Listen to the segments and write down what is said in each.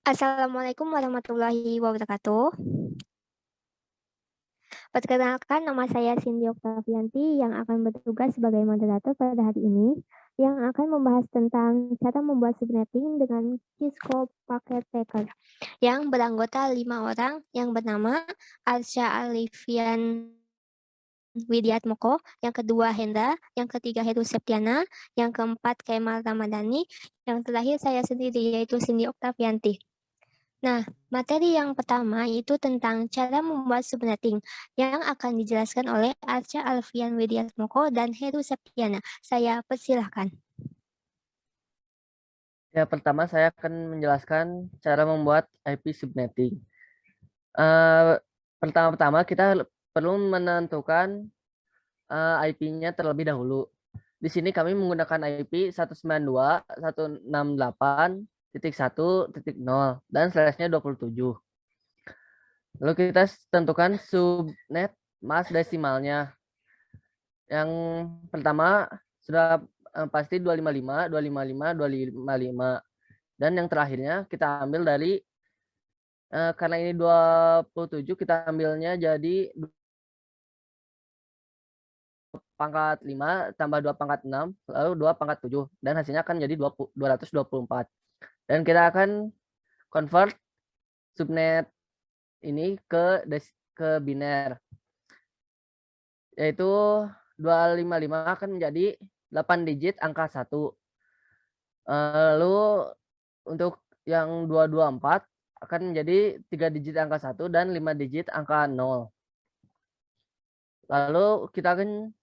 Assalamualaikum warahmatullahi wabarakatuh. Perkenalkan, nama saya Cindy Oktavianti yang akan bertugas sebagai moderator pada hari ini, yang akan membahas tentang cara membuat subnetting dengan Cisco Packet Tracker yang beranggota 5 orang yang bernama Arsya Alifian Widiatmoko, yang kedua Hendra, yang ketiga Heru Septiana, yang keempat Kemal Ramadhani, yang terakhir saya sendiri yaitu Cindy Oktavianti. Nah, materi yang pertama itu tentang cara membuat subnetting yang akan dijelaskan oleh Arca Alfian Widiatmoko dan Heru Septiana. Saya persilahkan. Ya, pertama saya akan menjelaskan cara membuat IP subnetting. Eh, Pertama-tama kita perlu menentukan IP-nya terlebih dahulu. Di sini kami menggunakan IP 192.168.1.0 dan slashnya 27. Lalu kita tentukan subnet mask desimalnya. Yang pertama sudah pasti 255, 255, 255. Dan yang terakhirnya kita ambil dari karena ini 27 kita ambilnya jadi pangkat 5 tambah 2 pangkat 6 lalu 2 pangkat 7 dan hasilnya akan jadi 224. Dan kita akan convert subnet ini ke biner, yaitu 255 akan menjadi 8 digit angka 1. Lalu untuk yang 224 akan menjadi 3 digit angka 1 dan 5 digit angka 0. Lalu kita akan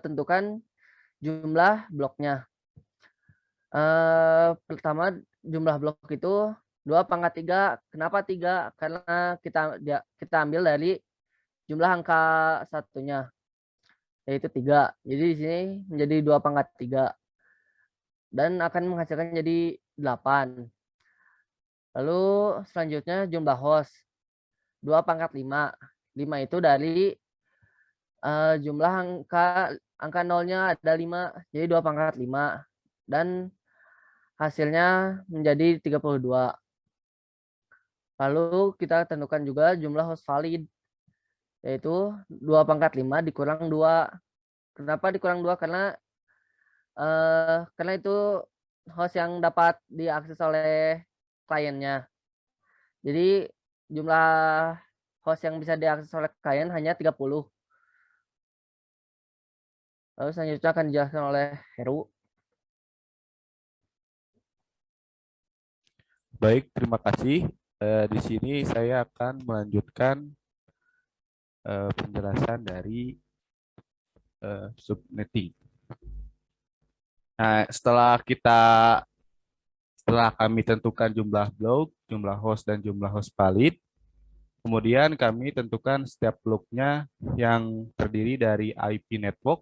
tentukan jumlah bloknya. Pertama jumlah blok itu 2 pangkat 3. Kenapa 3? Karena kita ambil dari jumlah angka satunya, yaitu 3. Jadi di sini menjadi 2 pangkat 3 dan akan menghasilkan jadi 8. Lalu selanjutnya jumlah host 2 pangkat 5. 5 itu dari jumlah angka nolnya ada 5, jadi 2 pangkat 5 dan hasilnya menjadi 32. Lalu kita tentukan juga jumlah host valid, yaitu 2 pangkat 5 dikurang 2. Kenapa dikurang 2? Karena itu host yang dapat diakses oleh kliennya. Jadi jumlah host yang bisa diakses oleh klien hanya 30. Lalu selanjutnya akan dijelaskan oleh Heru. Baik, terima kasih. Di sini saya akan melanjutkan penjelasan dari subnetting. Nah, setelah kami tentukan jumlah blok, jumlah host, dan jumlah host valid, kemudian kami tentukan setiap bloknya yang terdiri dari IP network.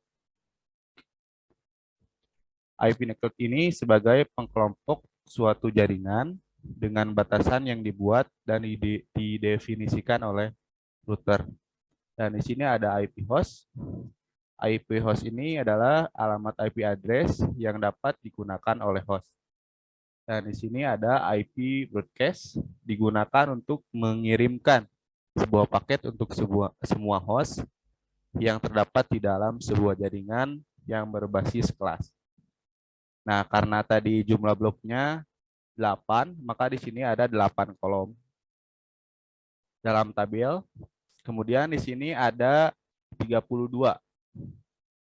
IP network ini sebagai pengkelompok suatu jaringan dengan batasan yang dibuat dan didefinisikan oleh router. Dan di sini ada IP host. IP host ini adalah alamat IP address yang dapat digunakan oleh host. Dan di sini ada IP broadcast digunakan untuk mengirimkan sebuah paket untuk semua host yang terdapat di dalam sebuah jaringan yang berbasis kelas. Nah, karena tadi jumlah bloknya 8, maka di sini ada 8 kolom dalam tabel. Kemudian di sini ada 32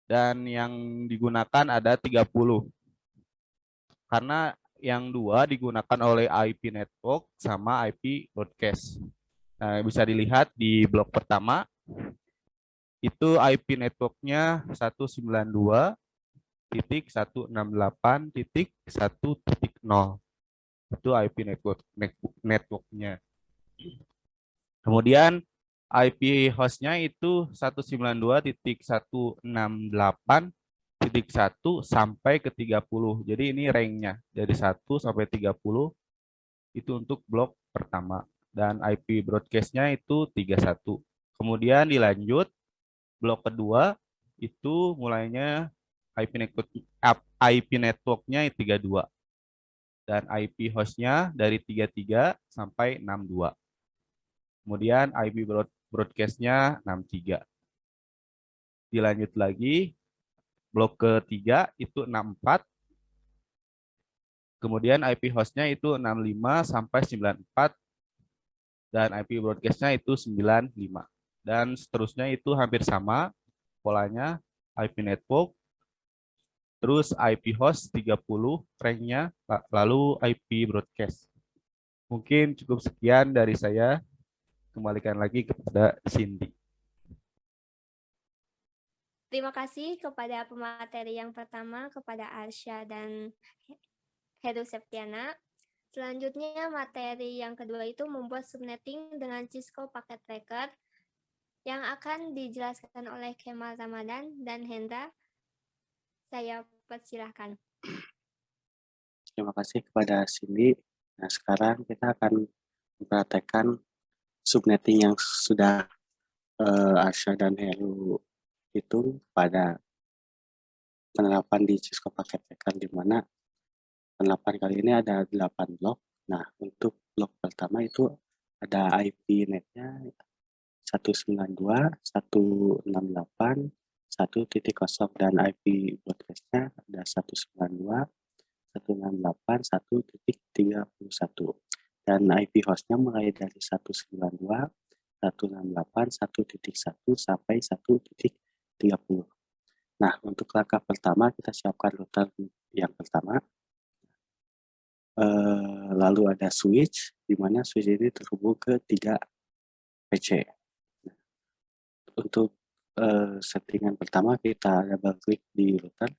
dan yang digunakan ada 30. Karena yang dua digunakan oleh IP network sama IP broadcast. Nah, bisa dilihat di blok pertama itu IP networknya 192.168.1.0. Itu IP networknya. Kemudian IP hostnya itu 192.168.1 sampai ke 30. Jadi ini ranknya dari 1 sampai 30 itu untuk blok pertama. Dan IP broadcastnya itu 31. Kemudian dilanjut blok kedua itu mulainya IP networknya 32. dan IP hostnya dari 33 sampai 62. Kemudian IP broadcast-nya 63. Dilanjut lagi, blok ketiga itu 64. Kemudian IP hostnya itu 65 sampai 94 dan IP broadcast-nya itu 95. Dan seterusnya itu hampir sama polanya, IP network, terus IP host 30 rank-nya, lalu IP broadcast. Mungkin cukup sekian dari saya. Kembalikan lagi kepada Cindy. Terima kasih kepada pemateri yang pertama, kepada Arsya dan Heru Septiana. Selanjutnya materi yang kedua itu membuat subnetting dengan Cisco Packet Tracker yang akan dijelaskan oleh Kemal Ramadan dan Hendra. Saya persilahkan. Terima kasih kepada Cindy. Nah, sekarang kita akan mempraktekkan subnetting yang sudah Arsya dan Heru hitung pada penerapan di Cisco Packet Tracker, di mana penerapan kali ini ada 8 blok. Nah, untuk blok pertama itu ada IP netnya 192, 168, 1.0 dan IP broadcast-nya ada 192, 168, 1.31. Dan IP host-nya mulai dari 192, 168, 1.1 sampai 1.30. Nah, untuk langkah pertama kita siapkan router yang pertama. Lalu ada switch, di mana switch ini terhubung ke 3 PC. Untuk settingan pertama kita double klik di router.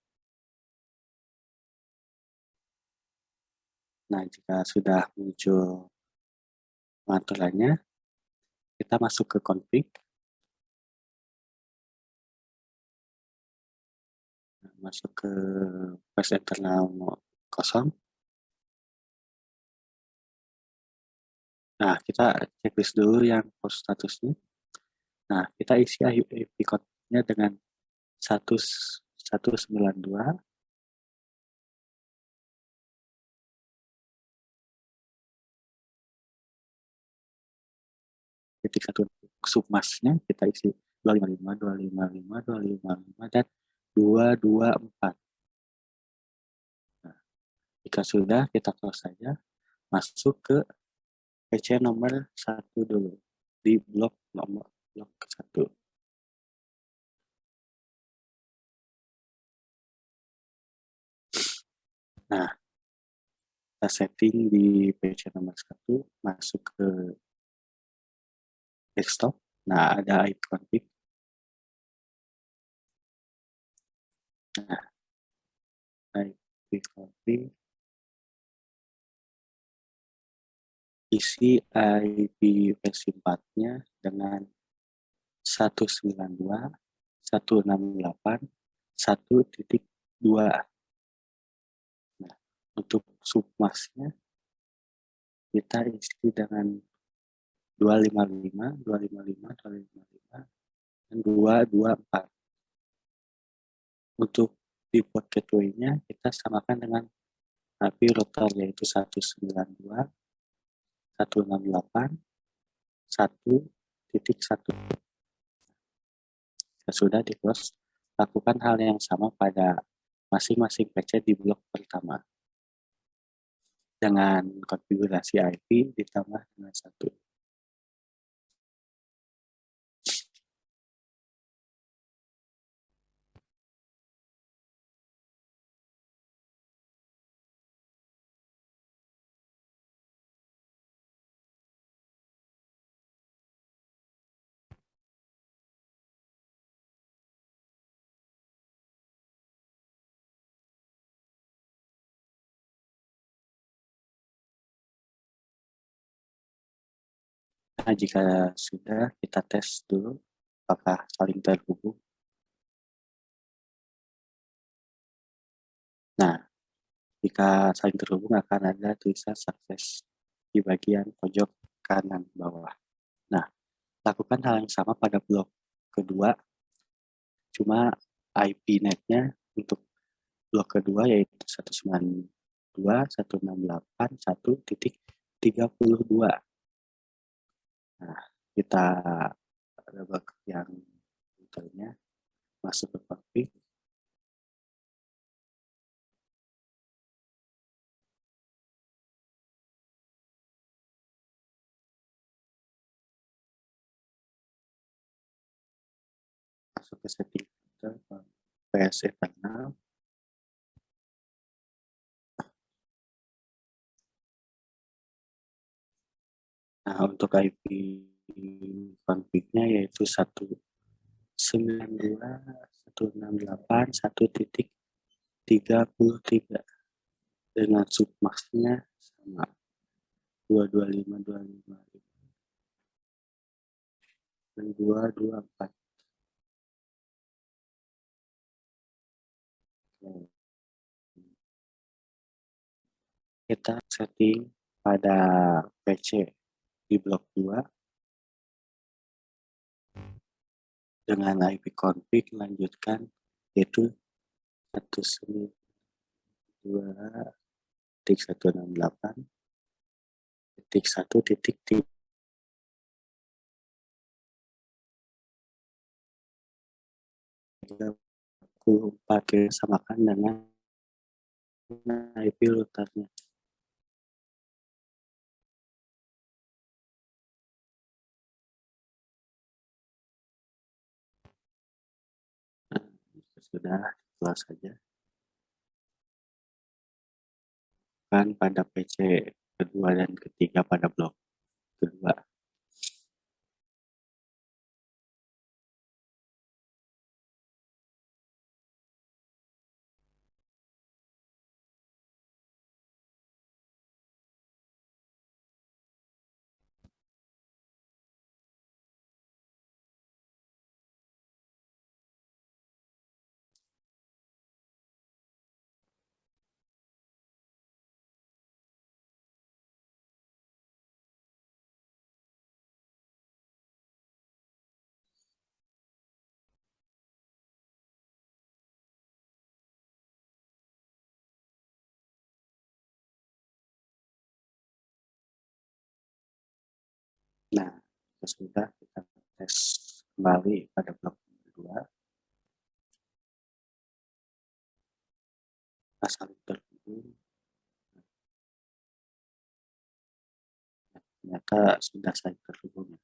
Nah, jika sudah muncul pengaturannya, kita masuk ke config. Masuk ke page internal kosong. Nah, kita checklist dulu yang port statusnya. Nah, kita isi IP code-nya dengan 192. Titik 1 submasnya kita isi 255, 255, 255, dan 224. Nah, jika sudah, kita close saja. Masuk ke PC nomor 1 dulu. Di blok 1. Nah, kita setting di PC nomor 1, masuk ke desktop. Nah, ada IP config. Nah, IP config. Isi IP versi 4-nya dengan 192, 168, 1.2. Nah, untuk submasnya kita isi dengan 255, 255, 255, dan 224. Untuk di port gateway-nya kita samakan dengan IP router, yaitu 192, 168, 1.1. Sudah di close, lakukan hal yang sama pada masing-masing PC di blok pertama dengan konfigurasi IP ditambah dengan 1. Nah, jika sudah, kita tes dulu apakah saling terhubung. Nah, jika saling terhubung akan ada tulisan sukses di bagian pojok kanan bawah. Nah, lakukan hal yang sama pada blok kedua, cuma IP net-nya untuk blok kedua yaitu 192, 162.168.1.32. Nah, kita rebek yang routernya, masuk ke config. Masuk ke setting router, PS Eternal. Nah, untuk IP config-nya yaitu 192.168.1.33 dengan submasknya sama 225.255 dan 224. Kita setting pada PC di blok 2 dengan IP config lanjutkan yaitu 192.168.1.3 34 samakan dengan IP routernya. Sudah, close saja. Kan pada PC kedua dan ketiga pada blok kedua. Nah, sudah kita tes kembali pada blok kedua. Pasang terhubung. Ternyata sudah saya terhubung.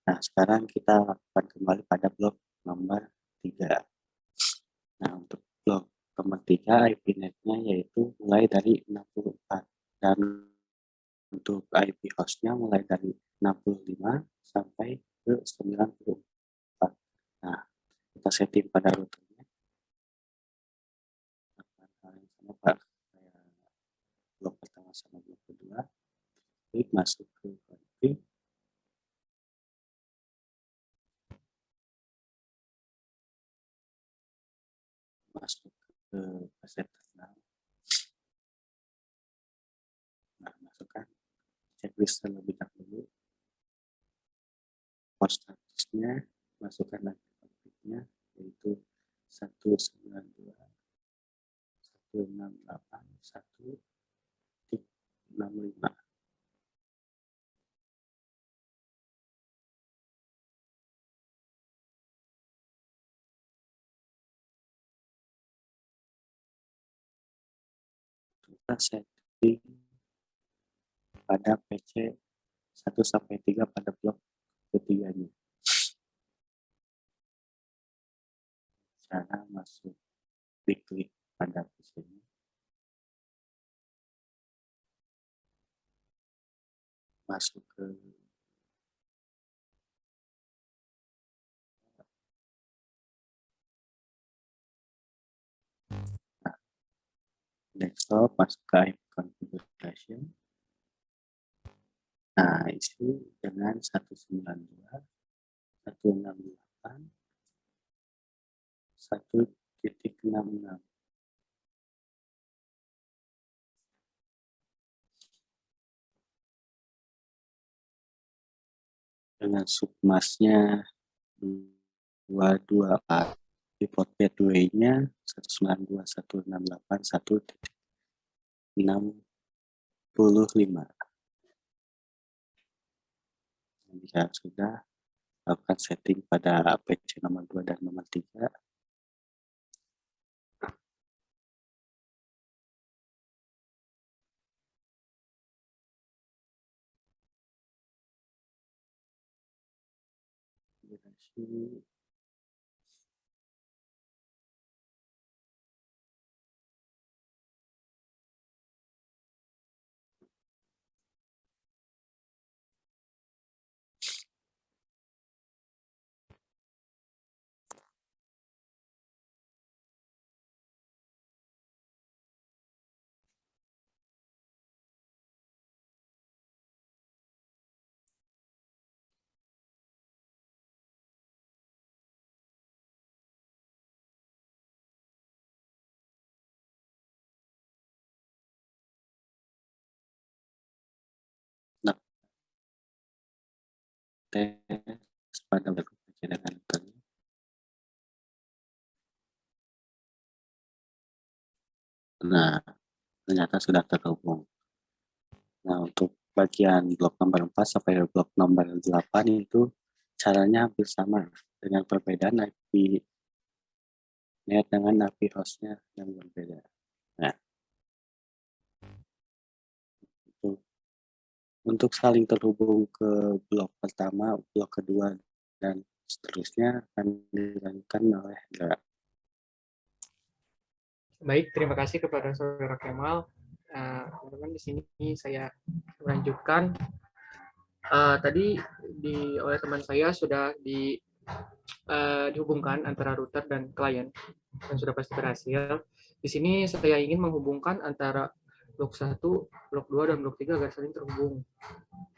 Nah, sekarang kita lakukan kembali pada blok nomor 3. Nah, untuk blok nomor 3 IP net-nya yaitu mulai dari 64 dan untuk IP host-nya mulai dari 65 sampai ke 94. Nah, kita setting pada routernya. Sama Pak, blok pertama sama blok kedua. Klik masuk ke config. Masuk ke eternal. Nah, masukkan checklist terlebih dahulu. Host statusnya, masukkan lagi config-nya yaitu 192.168.1.65. Kita setting pada PC 1-3 pada blok ketiganya. Cara masuk, diklik pada PC-nya. Masuk ke desktop, masuk ke IP configuration. Nah, isi dengan 192.168.1.66. Dengan submasknya 224, di port gateway-nya 192.168.1.3. 65. Jika sudah, lakukan setting pada PC nomor 2 dan nomor 3. Durasi. Nah, tes pada PC dengan routernya. Nah, ternyata sudah terhubung. Nah, untuk bagian blok nomor 4 sampai blok nomor 8 itu caranya hampir sama dengan perbedaan IP net dengan IP hostnya yang berbeda. Nah, untuk saling terhubung ke blok pertama, blok kedua, dan seterusnya akan dilakukan oleh Indra. Baik, terima kasih kepada Saudara Kemal. Teman-teman, di sini saya melanjutkan. Tadi oleh teman saya sudah dihubungkan antara router dan klien dan sudah pasti berhasil. Di sini saya ingin menghubungkan antara blok 1, blok 2, dan blok 3 agar saling terhubung.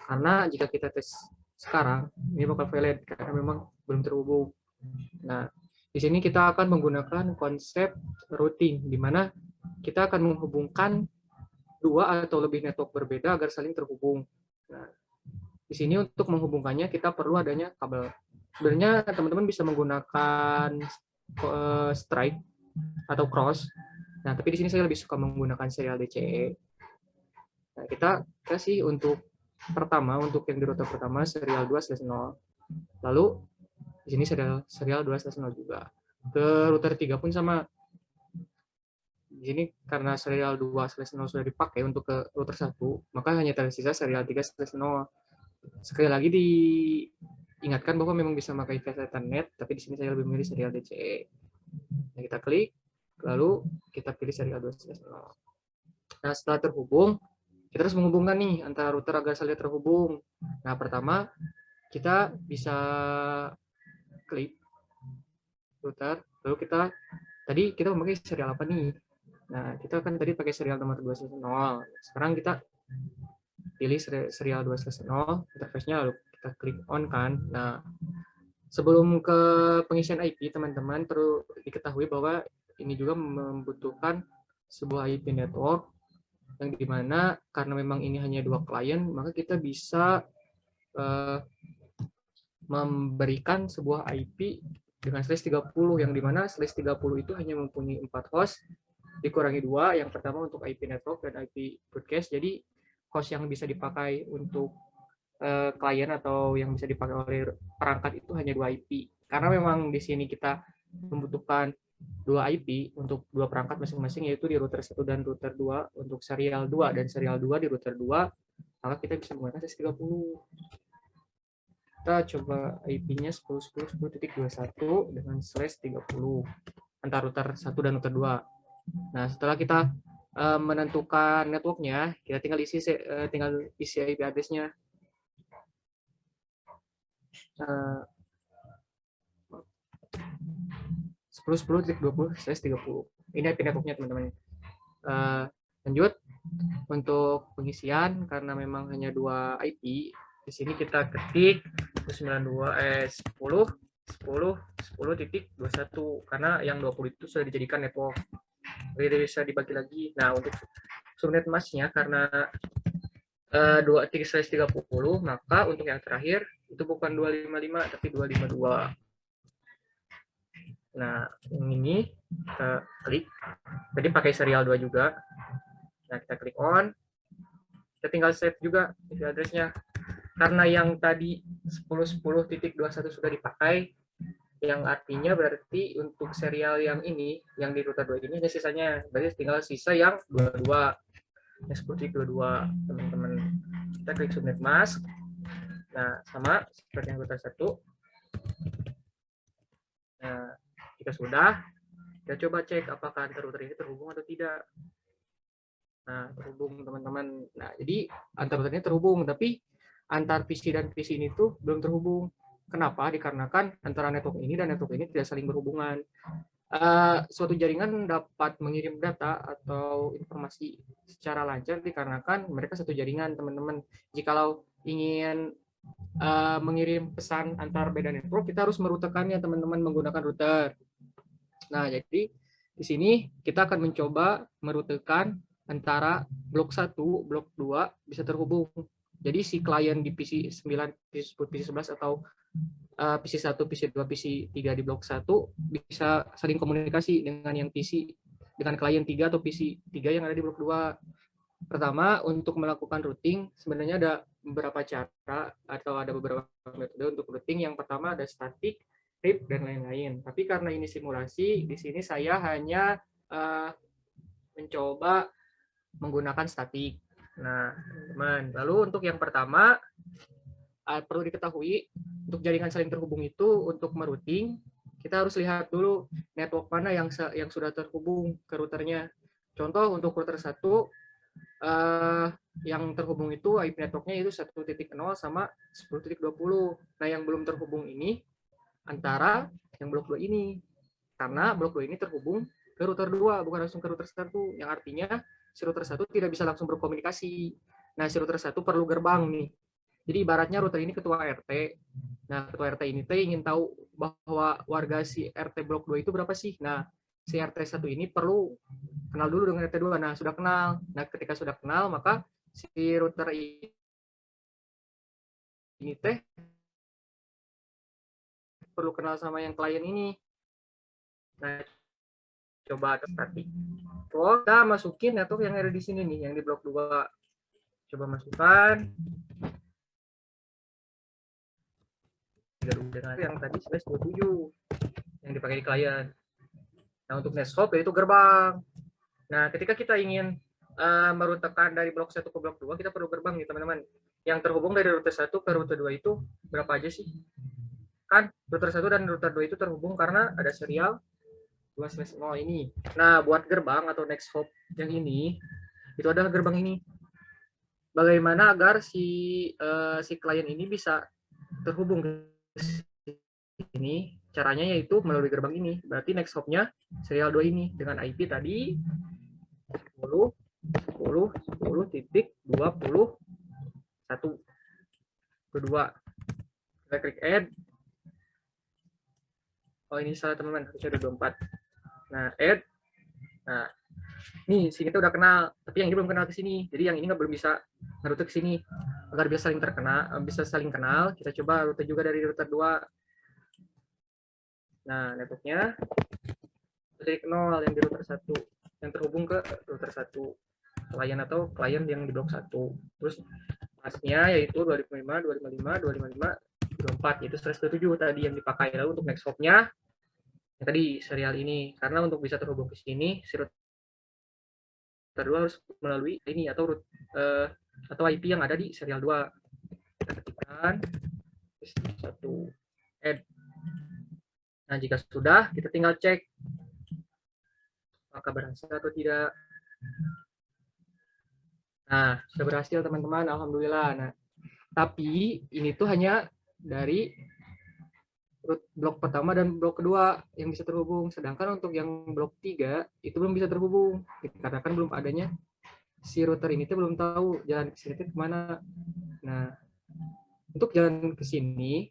Karena jika kita tes sekarang, ini bakal valid karena memang belum terhubung. Nah, di sini kita akan menggunakan konsep routing, di mana kita akan menghubungkan 2 atau lebih network berbeda agar saling terhubung. Nah, di sini untuk menghubungkannya kita perlu adanya kabel. Sebenarnya teman-teman bisa menggunakan strike atau cross. Nah, tapi di sini saya lebih suka menggunakan serial DCE. Nah, kita kasih untuk pertama, untuk yang di router pertama serial 2/0. Lalu di sini serial 2/0 juga. Ke router 3 pun sama. Di sini karena serial 2/0 sudah dipakai untuk ke router 1, maka hanya tersisa serial 3/0. Sekali lagi diingatkan bahwa memang bisa memakai VPN Ethernet, tapi di sini saya lebih memilih serial DCE. Nah, kita klik, lalu kita pilih serial 2/0. Nah, setelah terhubung, kita harus menghubungkan nih antara router agar saling terhubung. Nah, pertama kita bisa klik router, lalu tadi kita memakai serial apa nih? Nah, kita kan tadi pakai serial nomor 2/0. Sekarang kita pilih serial 2/0, interface-nya lalu kita klik on kan. Nah, sebelum ke pengisian IP, teman-teman perlu diketahui bahwa ini juga membutuhkan sebuah IP network yang dimana karena memang ini hanya 2 klien, maka kita bisa memberikan sebuah IP dengan /30 yang dimana /30 itu hanya mempunyai 4 host dikurangi 2. Yang pertama untuk IP network dan IP broadcast. Jadi host yang bisa dipakai untuk klien atau yang bisa dipakai oleh perangkat itu hanya 2 IP. Karena memang di sini kita membutuhkan 2 IP untuk 2 perangkat masing-masing, yaitu di router 1 dan router 2 untuk serial 2 dan serial 2 di router 2, maka kita bisa menggunakan /30. Kita coba IP-nya 10.10.10.21 dengan /30 antara router 1 dan router 2. Nah, setelah kita menentukan networknya, kita tinggal isi IP address-nya. 10.10.20/30. Ini IP networknya, teman-teman. Lanjut untuk pengisian, karena memang hanya 2 IP, di sini kita ketik 10.10.10.21 karena yang 20 itu sudah dijadikan network. Jadi bisa dibagi lagi. Nah, untuk subnet masknya karena 3/30, maka untuk yang terakhir itu bukan 255 tapi 252. Nah, yang ini kita klik. Tadi pakai serial 2 juga. Nah, kita klik on. Kita tinggal save juga IP address-nya. Karena yang tadi 10.10.21 sudah dipakai, yang artinya berarti untuk serial yang ini, yang di router 2 ini, sisanya. Berarti tinggal sisa yang 22. Yang 10.22, teman-teman. Kita klik subnet mask. Nah, sama seperti yang router 1. Nah, jika sudah, kita coba cek apakah antar router ini terhubung atau tidak. Nah, terhubung teman-teman. Nah, jadi antar router ini terhubung, tapi antar PC dan PC ini tuh belum terhubung. Kenapa? Dikarenakan antara network ini dan network ini tidak saling berhubungan. Suatu jaringan dapat mengirim data atau informasi secara lancar dikarenakan mereka satu jaringan, teman-teman. Jikalau ingin mengirim pesan antar beda network, kita harus merutekannya, teman-teman, menggunakan router. Nah, jadi di sini kita akan mencoba merutekan antara blok 1, blok 2 bisa terhubung. Jadi si klien di PC 9, PC 10, PC 11 atau PC 1, PC 2, PC 3 di blok 1 bisa saling komunikasi dengan yang PC, dengan klien 3 atau PC 3 yang ada di blok 2. Pertama, untuk melakukan routing sebenarnya ada beberapa cara atau ada beberapa metode untuk routing. Yang pertama ada static, RIP, dan lain-lain. Tapi karena ini simulasi, di sini saya hanya mencoba menggunakan statik. Nah, teman-teman, lalu untuk yang pertama perlu diketahui untuk jaringan saling terhubung itu untuk merouting kita harus lihat dulu network mana yang sudah terhubung ke routernya. Contoh untuk router 1 yang terhubung itu IP networknya itu 1.0 sama 10.20. Nah, yang belum terhubung ini antara yang blok 2 ini. Karena blok 2 ini terhubung ke router 2, bukan langsung ke router 1. Yang artinya si router 1 tidak bisa langsung berkomunikasi. Nah, si router 1 perlu gerbang nih. Jadi ibaratnya router ini ketua RT. Nah, ketua RT ini ingin tahu bahwa warga si RT blok 2 itu berapa sih. Nah, si RT 1 ini perlu kenal dulu dengan RT 2. Nah, sudah kenal. Nah, ketika sudah kenal, maka si router ini perlu kenal sama yang klien ini. Nah, coba statik. Kita masukin network yang ada di sini nih, yang di blok 2. Coba masukkan. Dengan yang tadi /27 yang dipakai di klien. Nah, untuk next hop yaitu gerbang. Nah, ketika kita ingin merutekan dari blok 1 ke blok 2, kita perlu gerbang nih, teman-teman. Yang terhubung dari router 1 ke router 2 itu berapa aja sih? Kan router 1 dan router 2 itu terhubung karena ada serial 2/0 ini. Nah, buat gerbang atau next hop yang ini, itu adalah gerbang ini. Bagaimana agar si klien ini bisa terhubung ke ini? Caranya yaitu melalui gerbang ini. Berarti next hop-nya serial 2 ini dengan IP tadi 10.10.21. Kedua, kita klik add. Oh, ini salah, teman-teman, harusnya ada 24. Nah, add. Nah, nih sini tuh udah kenal, tapi yang ini belum kenal ke sini. Jadi yang ini belum bisa ngerute ke sini. Agar bisa saling kenal, kita coba rute juga dari router 2. Nah, networknya dari 0 yang di router 1 yang terhubung ke router 1 klien atau klien yang di blok 1. Terus masnya yaitu 255, 255, 255, 24, yaitu 127 tadi yang dipakai. Lalu untuk next hop-nya yang tadi serial ini, karena untuk bisa terhubung ke sini si router 2 harus melalui ini atau IP yang ada di serial 2. Kita ketikkan 1 add. Nah, jika sudah, kita tinggal cek apakah berhasil atau tidak. Nah, sudah berhasil, teman-teman, alhamdulillah. Nah, tapi ini tuh hanya dari blok pertama dan blok kedua yang bisa terhubung, sedangkan untuk yang blok 3 itu belum bisa terhubung dikarenakan belum adanya si router ini tuh belum tahu jalan ke sini kemana. Nah, untuk jalan ke sini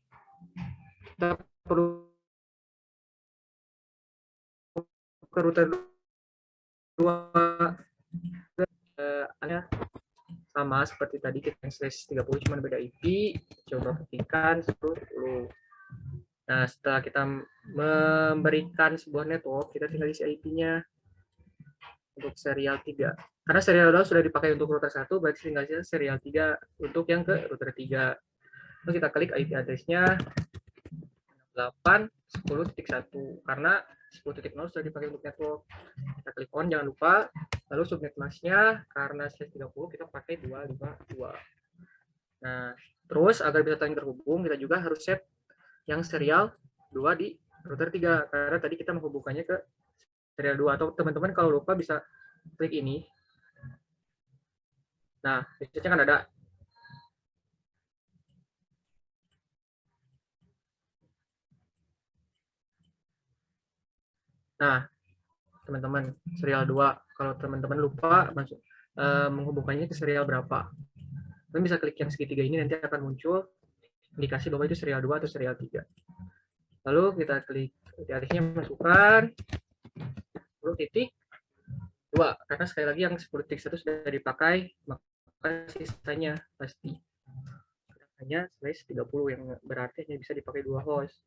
kita perlu ke router 2 sama seperti tadi kita yang /30 cuma beda IP. Coba ketikkan 10. Nah, setelah kita memberikan sebuah network, kita tinggal isi IP-nya. untuk serial 3. Karena serial 2 sudah dipakai untuk router 1, berarti tinggal serial 3 untuk yang ke router 3. Terus kita klik IP address-nya 8.10.1 karena 10.0 sudah dipakai untuk network. Kita klik on, jangan lupa. Lalu subnet mask-nya karena /30 kita pakai 252. Nah, terus agar bisa saling terhubung, kita juga harus set yang serial 2 di router 3 karena tadi kita menghubungkannya ke serial 2. Atau teman-teman kalau lupa bisa klik ini. Nah, biasanya kan ada teman-teman serial 2. Kalau teman-teman lupa menghubungkannya ke serial berapa, teman bisa klik yang segitiga ini, nanti akan muncul indikasi bahwa itu serial 2 atau serial 3. Lalu kita klik address-nya, masukkan 10.2 karena sekali lagi yang 10.1 sudah dipakai, maka sisanya pasti hanya /30 yang berarti hanya bisa dipakai 2 host.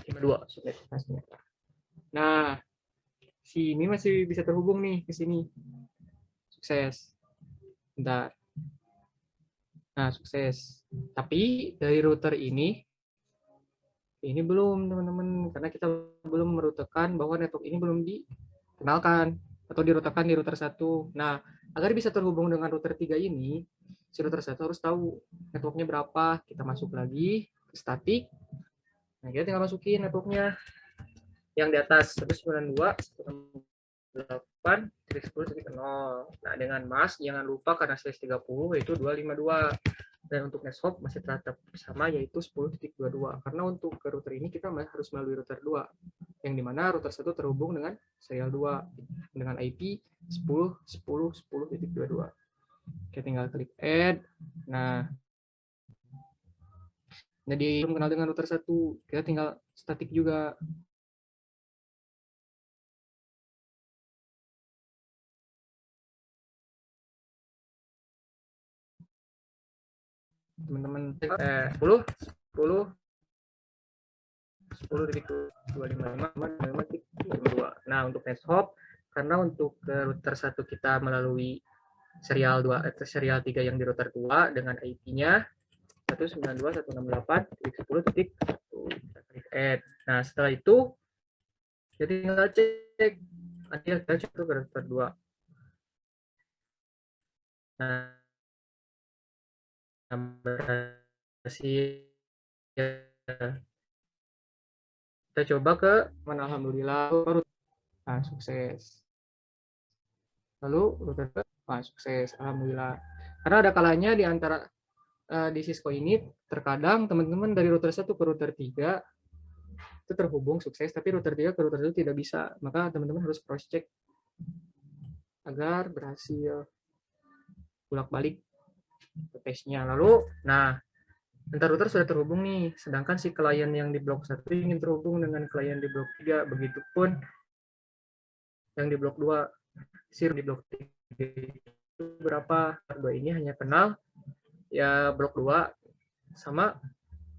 52 subnet mask-nya. Nah, sini masih bisa terhubung nih ke sini. Sukses. Bentar. Nah, sukses. Tapi dari router ini belum, teman-teman, karena kita belum merutekan bahwa network ini belum dikenalkan atau dirutekan di router 1. Nah, agar bisa terhubung dengan router 3 ini, si router 1 harus tahu networknya berapa. Kita masuk lagi ke static. Nah, kita tinggal masukin networknya yang di atas 192.168.10.0. Nah, dengan mask jangan lupa karena /30 yaitu 252. Dan untuk netscope masih tetap sama yaitu 10.22. Karena untuk ke router ini kita harus melalui router 2. Yang dimana router 1 terhubung dengan serial 2 dengan IP 10.10.10.22. Kita tinggal klik add. Nah, jadi belum kenal dengan router 1, kita tinggal static juga. Teman-teman 10.255. Nah, untuk netscope karena untuk router 1 kita melalui serial 2 atau serial 3 yang di router 2 dengan IP-nya 192.168.10.1. Add. Nah, setelah itu kita tinggal cek kita cek ke router 2. Nah, berhasil. Kita coba ke mana, alhamdulillah. Nah, sukses. Lalu router sukses, alhamdulillah. Karena ada kalanya di antara di Cisco ini terkadang teman-teman dari router 1 ke router 3 itu terhubung sukses, tapi router 3 ke router 1 tidak bisa. Maka teman-teman harus cross check agar berhasil bolak-balik tesnya. Lalu, nah, router sudah terhubung nih, sedangkan si klien yang di blok 1 ingin terhubung dengan klien di blok 3, begitupun yang di blok 2. Si di blok 3 itu berapa? 2 ini hanya kenal ya blok 2 sama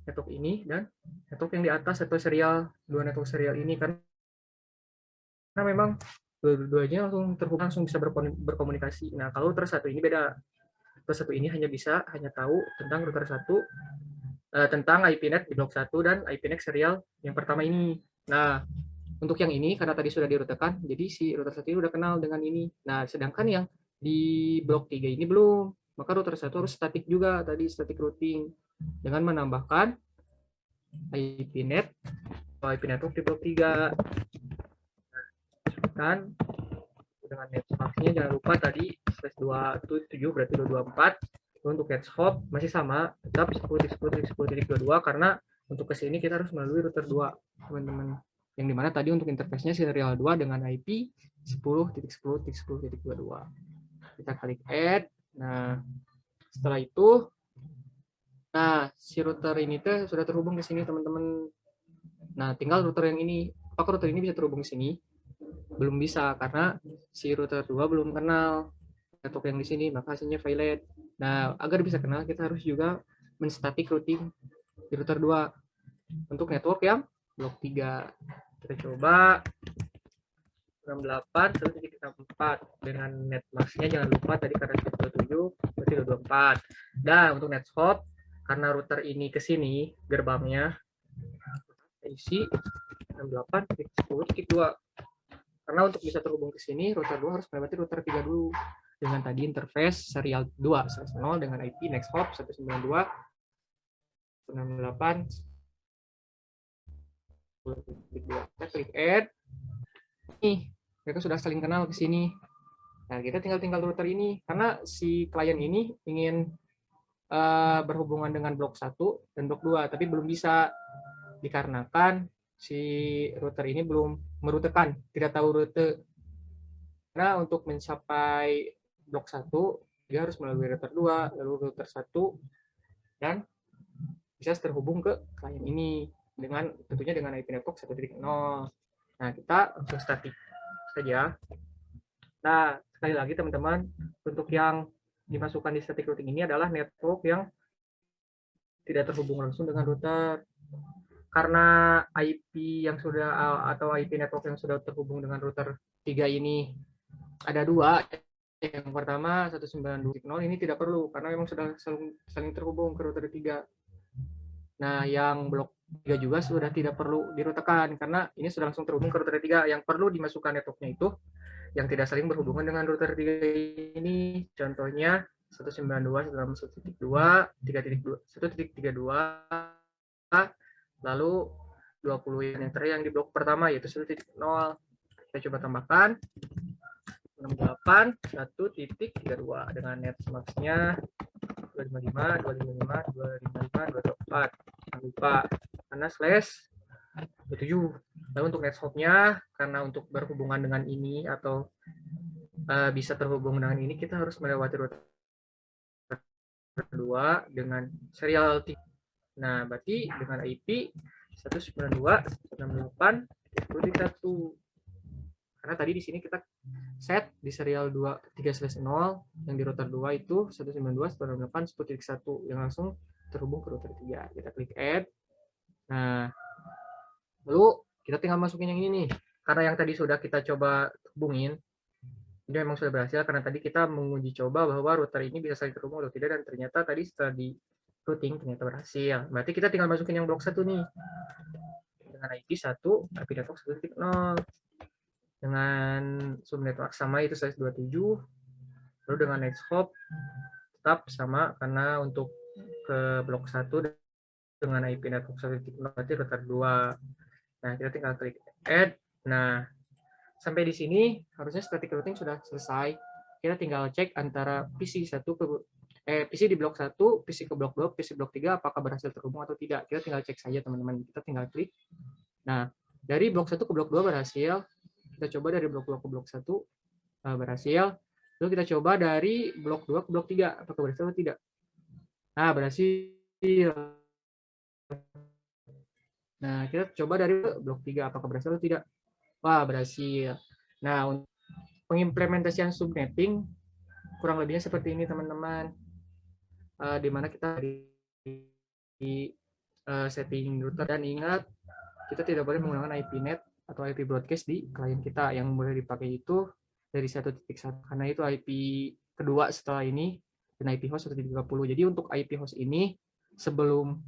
network ini dan network yang di atas atau serial 2 network serial ini, karena memang dua-duanya langsung terhubung, langsung bisa berkomunikasi. Nah, kalau router 1 ini beda. Router 1 ini hanya tahu tentang router 1 tentang IPnet di blok 1 dan IPnet serial yang pertama ini. Nah, untuk yang ini karena tadi sudah dirutekan, jadi si router 1 ini udah kenal dengan ini. Nah, sedangkan yang di blok 3 ini belum. Maka router 1 harus static juga, tadi static routing dengan menambahkan IPnet atau IP network di blok 3. Dan dengan network-nya jangan lupa tadi /227 berarti 224. Untuk netscope masih sama, tetap 10.10.10.22 karena untuk ke sini kita harus melalui router 2, teman-teman. Yang dimana tadi untuk interface-nya serial 2 dengan IP 10.10.10.22. Kita klik add. Nah, setelah itu, nah, si router ini tuh sudah terhubung ke sini, teman-teman. Nah, tinggal router yang ini. Apakah router ini bisa terhubung ke sini? Belum bisa, karena si router 2 belum kenal network yang di sini, maka hasilnya valid. Nah, agar bisa kenal, kita harus juga men-static routing di router 2 untuk network yang blok 3. Kita coba 68.1.6 224 dengan net max-nya jangan lupa tadi karena 27 berarti 224. Dan untuk net hop karena router ini ke sini gerbangnya isi 68.10.2. Karena untuk bisa terhubung ke sini router 2 harus melewati router 3 dulu dengan tadi interface serial 2/0 dengan IP next hop 192.168. Kita klik add. Nih, mereka sudah saling kenal ke sini. Nah, kita tinggal router ini karena si klien ini ingin berhubungan dengan blok 1 dan blok 2, tapi belum bisa dikarenakan si router ini belum merutekan, tidak tahu rute. Karena untuk mencapai blok 1, dia harus melalui router 2, lalu router 1, dan bisa terhubung ke klien ini dengan tentunya dengan IP network 1.0. Nah, kita langsung static saja. Nah, sekali lagi teman-teman, untuk yang dimasukkan di static routing ini adalah network yang tidak terhubung langsung dengan router. Karena IP yang sudah atau IP network yang sudah terhubung dengan router 3 ini ada 2. Yang pertama 192.0 ini tidak perlu karena memang sudah saling terhubung ke router 3. Nah, yang blok 3 juga sudah tidak perlu dirutekan karena ini sudah langsung terhubung ke router 3. Yang perlu dimasukkan networknya itu yang tidak saling berhubungan dengan router 3 ini. Contohnya 192.168.1.2, 1.32, lalu 20 yang di blok pertama yaitu 1.0. Kita coba tambahkan 68.1.32 dengan net max-nya 255, 255, 255, 254. Jangan lupa karena slash 27. Lalu untuk net hop-nya karena untuk berhubungan dengan ini atau bisa terhubung dengan ini kita harus melewati router 2 dengan serial 3. Nah, berarti dengan IP 192.168.1. Karena tadi di sini kita set di serial 3/0 yang di router 2 itu 192.168.1.1 yang langsung terhubung ke router 3. Kita klik add. Nah, lalu kita tinggal masukin yang ini nih. Karena yang tadi sudah kita coba hubungin, ini memang sudah berhasil karena tadi kita menguji coba bahwa router ini bisa saling terhubung atau tidak dan ternyata tadi setelah di routing ternyata berhasil. Berarti kita tinggal masukin yang blok 1 nih. Dengan IP 1, IP network 1.0. Dengan subnetwork sama itu size 27. Lalu dengan next hop tetap sama karena untuk ke blok 1 dengan IP network 1.0 berarti router 2. Nah, kita tinggal klik add. Nah, sampai di sini harusnya static routing sudah selesai. Kita tinggal cek antara PC 1 ke PC di blok 1, PC ke blok 2, PC blok 3 apakah berhasil terhubung atau tidak. Kita tinggal cek saja teman-teman. Kita tinggal klik. Nah, dari blok 1 ke blok 2 berhasil. Kita coba dari blok 2 ke blok 1 berhasil. Lalu kita coba dari blok 2 ke blok 3 apakah berhasil atau tidak. Nah, berhasil. Nah, kita coba dari blok 3 apakah berhasil atau tidak. Wah, berhasil. Nah, untuk pengimplementasian subnetting kurang lebihnya seperti ini teman-teman. Di mana kita di setting router dan ingat kita tidak boleh menggunakan IP net atau IP broadcast di klien kita. Yang boleh dipakai itu dari 1.1 karena itu IP kedua setelah ini dan IP host 1.30. Jadi untuk IP host ini sebelum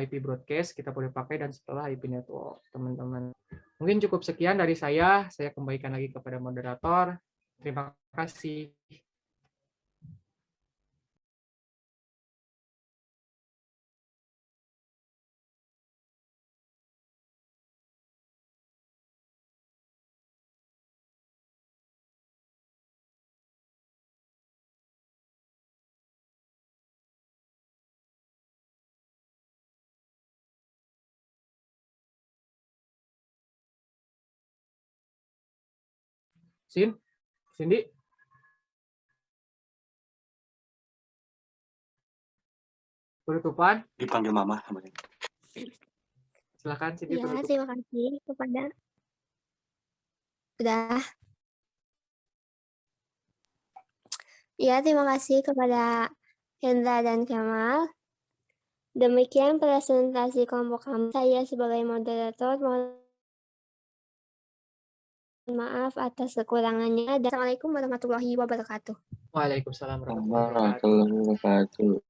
IP broadcast kita boleh pakai dan setelah IP network teman-teman. Mungkin cukup sekian dari saya kembalikan lagi kepada moderator. Terima kasih. Cindy? Penutupan? Dipanggil Mama. Silakan Cindy. Ya, terima kasih kepada udah. Ya, terima kasih kepada Hendra dan Kemal. Demikian presentasi kelompok kami. Saya sebagai moderator mohon maaf atas kekurangannya. Assalamualaikum warahmatullahi wabarakatuh. Waalaikumsalam warahmatullahi wabarakatuh. Warahmatullahi wabarakatuh.